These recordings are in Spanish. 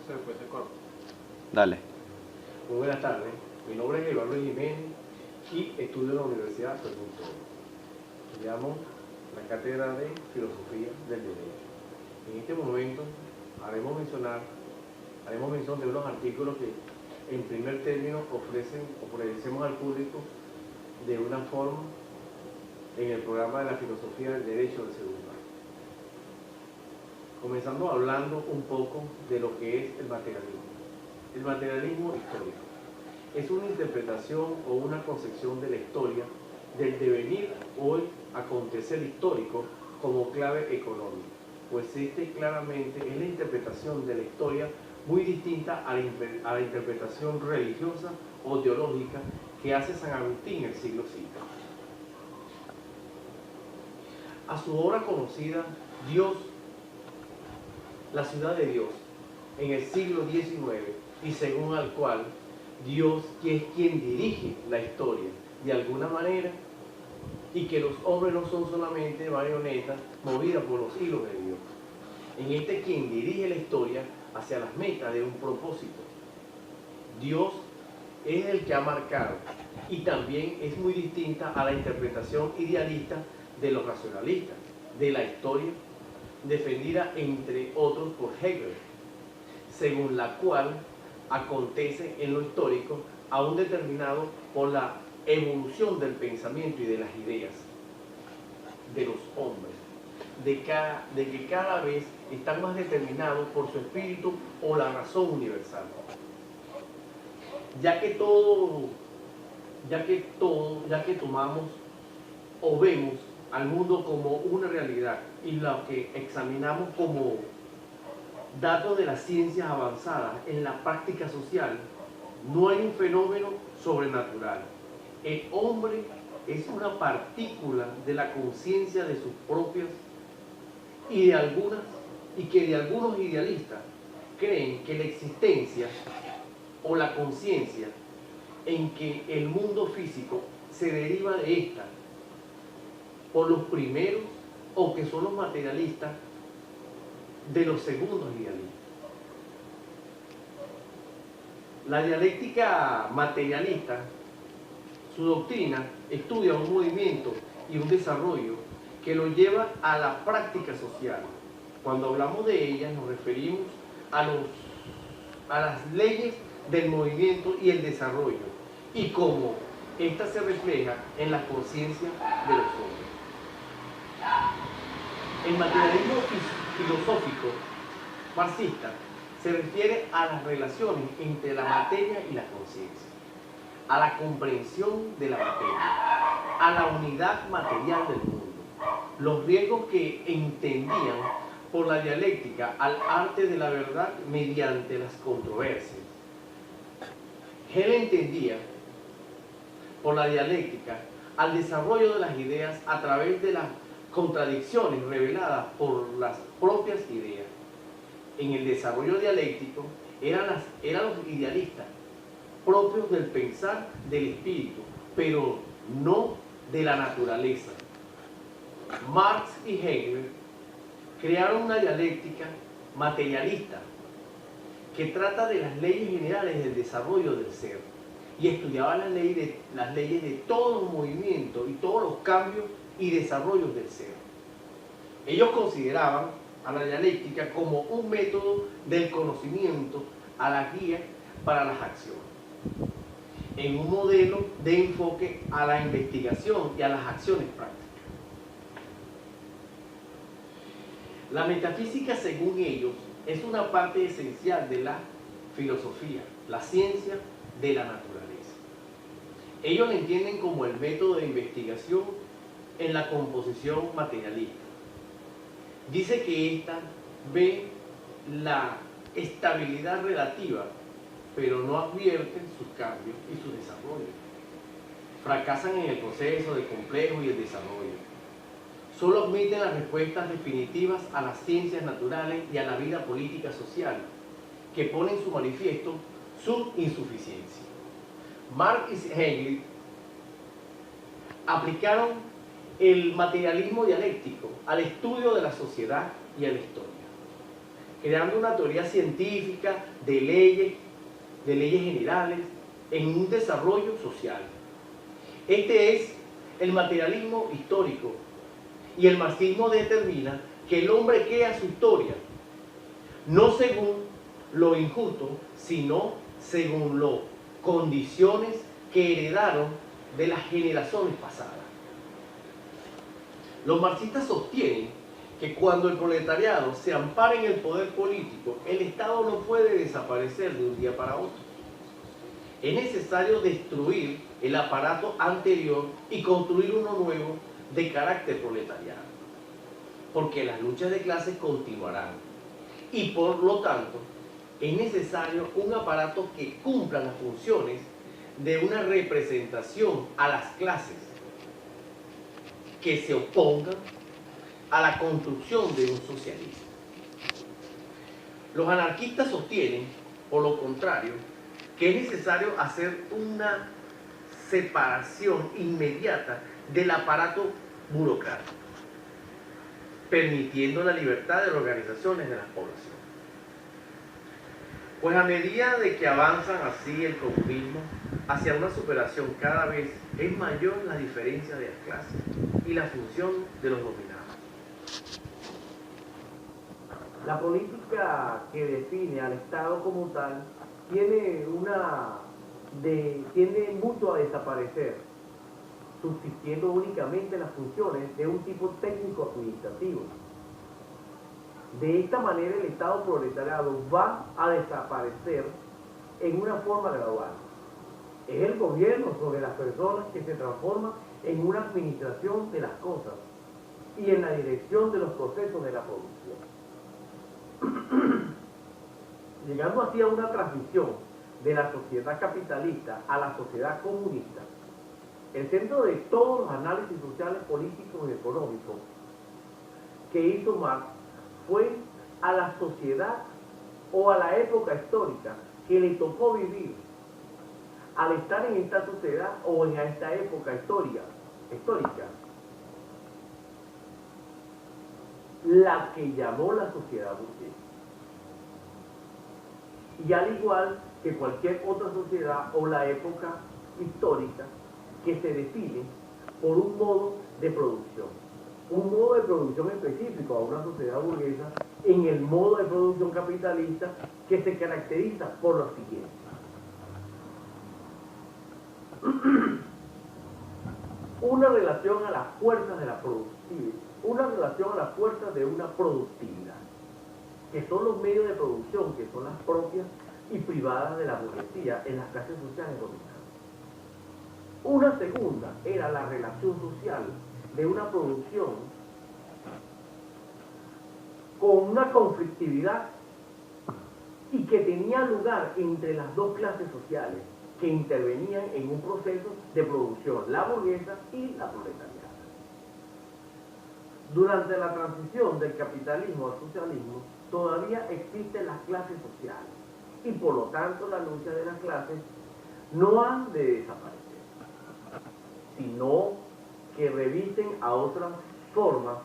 se puede ser corto. Dale. Muy buenas tardes, mi nombre es Eduardo Jiménez y estudio en la Universidad Fermín. Estudiamos la cátedra de Filosofía del Derecho. En este momento haremos mención de unos artículos que en primer término ofrecemos al público de una forma en el programa de la Filosofía del Derecho del segundo año. Comenzando hablando un poco de lo que es el materialismo. El materialismo histórico es una interpretación o una concepción de la historia, del devenir o el acontecer histórico como clave económica, pues este claramente es la interpretación de la historia muy distinta a la interpretación religiosa o teológica que hace San Agustín en el siglo V. A su obra conocida, Dios, la ciudad de Dios, en el siglo XIX, y según al cual Dios es quien dirige la historia de alguna manera, y que los hombres no son solamente marionetas movidas por los hilos de Dios. En este quien dirige la historia hacia las metas de un propósito. Dios es el que ha marcado, y también es muy distinta a la interpretación idealista de los racionalistas de la historia, defendida entre otros por Hegel, según la cual acontece en lo histórico aún determinado por la evolución del pensamiento y de las ideas de los hombres, de que cada vez están más determinados por su espíritu o la razón universal. Ya que tomamos o vemos al mundo como una realidad y lo que examinamos como datos de las ciencias avanzadas en la práctica social, no hay un fenómeno sobrenatural. El hombre es una partícula de la conciencia de sus propias y que de algunos idealistas creen que la existencia o la conciencia en que el mundo físico se deriva de esta por los primeros, o que son los materialistas de los segundos idealistas. La dialéctica materialista, su doctrina estudia un movimiento y un desarrollo que lo lleva a la práctica social. Cuando hablamos de ella nos referimos a las leyes del movimiento y el desarrollo, y cómo ésta se refleja en la conciencia de los hombres. El materialismo filosófico marxista se refiere a las relaciones entre la materia y la conciencia, a la comprensión de la materia, a la unidad material del mundo, los riesgos que entendían por la dialéctica al arte de la verdad mediante las controversias. Él entendía por la dialéctica al desarrollo de las ideas a través de las contradicciones reveladas por las propias ideas. En el desarrollo dialéctico eran los idealistas propios del pensar del espíritu, pero no de la naturaleza. Marx y Hegel crearon una dialéctica materialista que trata de las leyes generales del desarrollo del ser y estudiaba las leyes de todos los movimientos y todos los cambios y desarrollos del ser. Ellos consideraban a la dialéctica como un método del conocimiento, a la guía para las acciones, en un modelo de enfoque a la investigación y a las acciones prácticas. La metafísica, según ellos, es una parte esencial de la filosofía, la ciencia de la naturaleza. Ellos la entienden como el método de investigación en la composición materialista. Dice que ésta ve la estabilidad relativa, pero no advierten sus cambios y su desarrollo. Fracasan en el proceso del complejo y el desarrollo. Solo admiten las respuestas definitivas a las ciencias naturales y a la vida política social, que ponen su manifiesto su insuficiencia. Marx y Hegel aplicaron el materialismo dialéctico al estudio de la sociedad y a la historia, creando una teoría científica de leyes generales en un desarrollo social. Este es el materialismo histórico, y el marxismo determina que el hombre crea su historia, no según lo injusto, sino según las condiciones que heredaron de las generaciones pasadas. Los marxistas sostienen que cuando el proletariado se ampara en el poder político, el Estado no puede desaparecer de un día para otro. Es necesario destruir el aparato anterior y construir uno nuevo de carácter proletariado, porque las luchas de clases continuarán y por lo tanto es necesario un aparato que cumpla las funciones de una representación a las clases que se opongan a la construcción de un socialismo. Los anarquistas sostienen, por lo contrario, que es necesario hacer una separación inmediata del aparato burocrático, permitiendo la libertad de las organizaciones de las poblaciones. Pues a medida de que avanzan así el comunismo hacia una superación, cada vez es mayor la diferencia de las clases y la función de los dominados. La política que define al Estado como tal tiende mucho a desaparecer, subsistiendo únicamente las funciones de un tipo técnico administrativo. De esta manera el Estado proletariado va a desaparecer en una forma gradual. Es el gobierno sobre las personas que se transforma en una administración de las cosas y en la dirección de los procesos de la producción. Llegando así a una transición de la sociedad capitalista a la sociedad comunista, el centro de todos los análisis sociales, políticos y económicos que hizo Marx fue a la sociedad o a la época histórica que le tocó vivir al estar en esta sociedad o en esta época histórica, la que llamó la sociedad burguesa. Y al igual que cualquier otra sociedad o la época histórica que se define por un modo de producción específico a una sociedad burguesa en el modo de producción capitalista que se caracteriza por lo siguiente. Una relación a las fuerzas de la productividad, una relación a las fuerzas de una productividad, que son los medios de producción, que son las propias y privadas de la burguesía en las clases sociales dominantes. Una segunda era la relación social de una producción con una conflictividad y que tenía lugar entre las dos clases sociales que intervenían en un proceso de producción, la burguesa y la proletariada. Durante la transición del capitalismo al socialismo, todavía existen las clases sociales y por lo tanto la lucha de las clases no han de desaparecer, sino que revisten a otras formas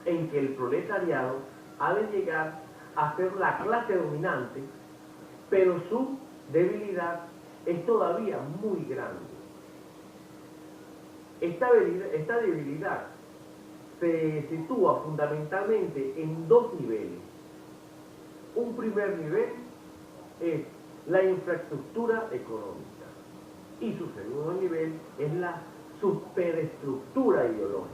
en que el proletariado ha de llegar a ser la clase dominante, pero su debilidad es todavía muy grande. Esta debilidad se sitúa fundamentalmente en dos niveles. Un primer nivel es la infraestructura económica y su segundo nivel es la superestructura ideológica.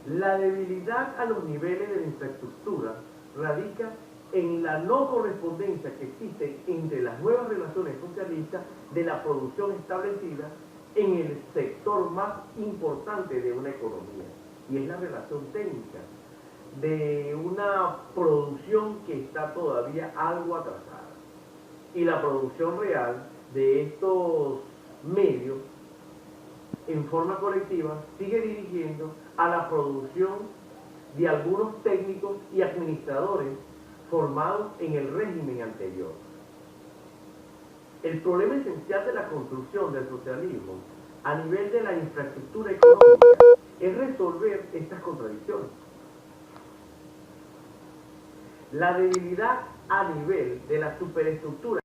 La debilidad a los niveles de la infraestructura radica en la no correspondencia que existe entre las nuevas relaciones socialistas de la producción establecida en el sector más importante de una economía, y es la relación técnica de una producción que está todavía algo atrasada, y la producción real de estos medios en forma colectiva sigue dirigiendo a la producción de algunos técnicos y administradores formados en el régimen anterior. El problema esencial de la construcción del socialismo a nivel de la infraestructura económica es resolver estas contradicciones. La debilidad a nivel de la superestructura